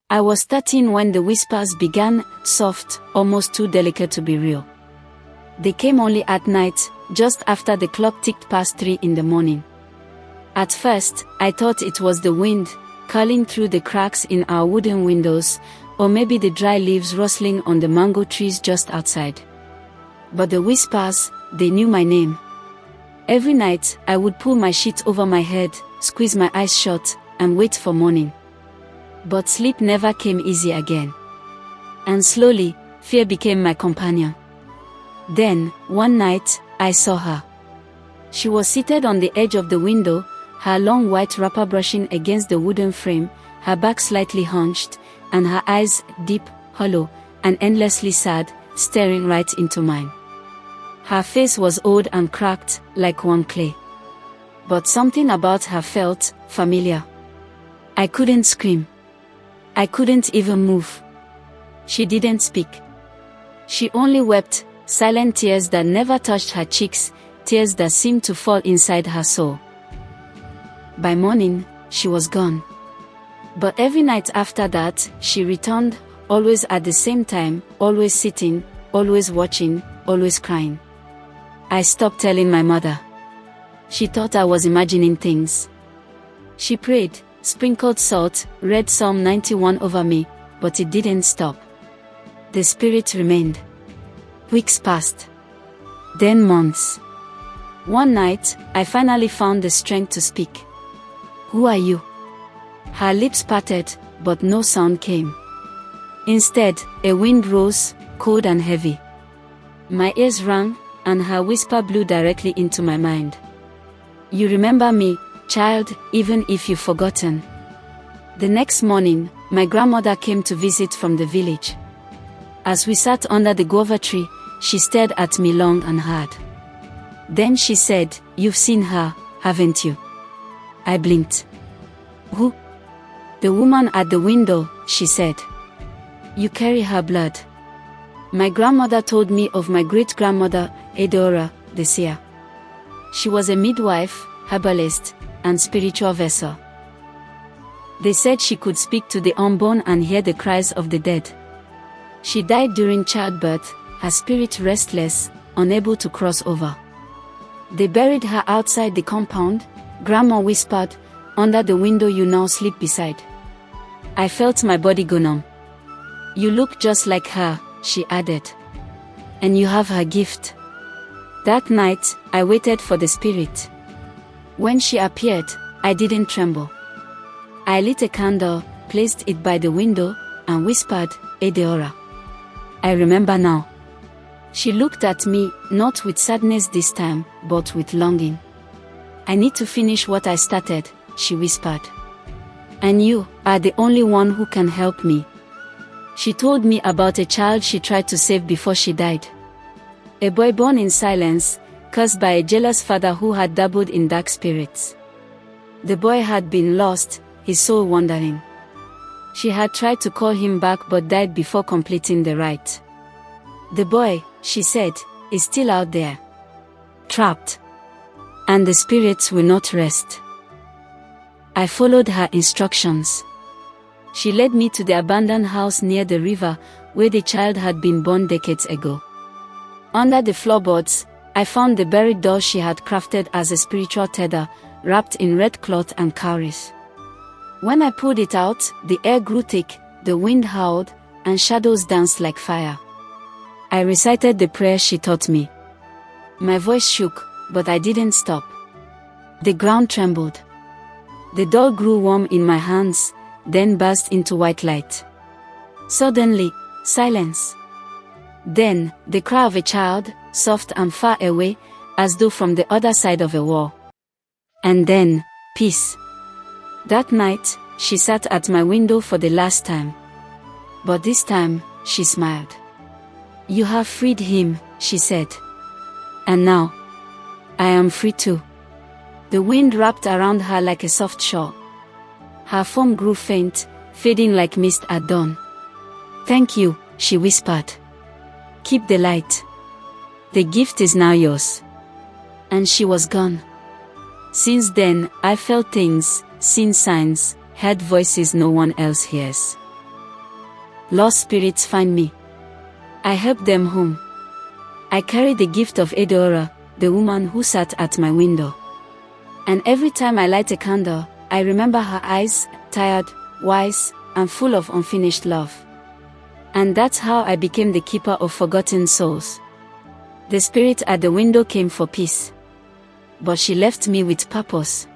I was 13 when the whispers began, soft, almost too delicate to be real. They came only at night, just after the clock ticked past 3 in the morning. At first, I thought it was the wind, curling through the cracks in our wooden windows, or maybe the dry leaves rustling on the mango trees just outside. But the whispers, they knew my name. Every night, I would pull my sheet over my head, squeeze my eyes shut, and wait for morning. But sleep never came easy again. And slowly, fear became my companion. Then, one night, I saw her. She was seated on the edge of the window, her long white wrapper brushing against the wooden frame, her back slightly hunched, and her eyes, deep, hollow, and endlessly sad, staring right into mine. Her face was old and cracked, like worn clay. But something about her felt familiar. I couldn't scream. I couldn't even move. She didn't speak. She only wept, silent tears that never touched her cheeks, tears that seemed to fall inside her soul. By morning, she was gone. But every night after that, she returned, always at the same time, always sitting, always watching, always crying. I stopped telling my mother. She thought I was imagining things. She prayed, sprinkled salt, read Psalm 91 over me, but it didn't stop. The spirit remained. Weeks passed. Then months. One night, I finally found the strength to speak. "Who are you?" Her lips parted, but no sound came. Instead, a wind rose, cold and heavy. My ears rang, and her whisper blew directly into my mind. "You remember me, child, even if you've forgotten." The next morning, my grandmother came to visit from the village. As we sat under the guava tree, she stared at me long and hard. Then she said, "You've seen her, haven't you?" I blinked. "Who?" "The woman at the window," she said. "You carry her blood." My grandmother told me of my great-grandmother, Edeora, the seer. She was a midwife, herbalist, and spiritual vessel. They said she could speak to the unborn and hear the cries of the dead. She died during childbirth, her spirit restless, unable to cross over. They buried her outside the compound, Grandma whispered, "Under the window you now sleep beside." I felt my body go numb. "You look just like her," she added. "And you have her gift." That night, I waited for the spirit. When she appeared, I didn't tremble. I lit a candle, placed it by the window, and whispered, "Edeora." I remember now. She looked at me, not with sadness this time, but with longing. "I need to finish what I started," she whispered. "And you are the only one who can help me." She told me about a child she tried to save before she died. A boy born in silence, cursed by a jealous father who had dabbled in dark spirits. The boy had been lost, his soul wandering. She had tried to call him back but died before completing the rite. "The boy," she said, "is still out there. Trapped. And the spirits will not rest." I followed her instructions. She led me to the abandoned house near the river, where the child had been born decades ago. Under the floorboards, I found the buried doll she had crafted as a spiritual tether, wrapped in red cloth and cowries. When I pulled it out, the air grew thick, the wind howled, and shadows danced like fire. I recited the prayer she taught me. My voice shook, but I didn't stop. The ground trembled. The doll grew warm in my hands, then burst into white light. Suddenly, silence. Then, the cry of a child, soft and far away, as though from the other side of a wall. And then, peace. That night, she sat at my window for the last time. But this time, she smiled. "You have freed him," she said. "And now, I am free too." The wind wrapped around her like a soft shawl. Her form grew faint, fading like mist at dawn. "Thank you," she whispered. "Keep the light. The gift is now yours." And she was gone. Since then, I felt things, seen signs, heard voices no one else hears. lost spirits find me. I help them home. I carry the gift of Eudora, the woman who sat at my window. And every time I light a candle, I remember her eyes, tired, wise, and full of unfinished love. And that's how I became the keeper of forgotten souls. The spirit at the window came for peace. But she left me with purpose.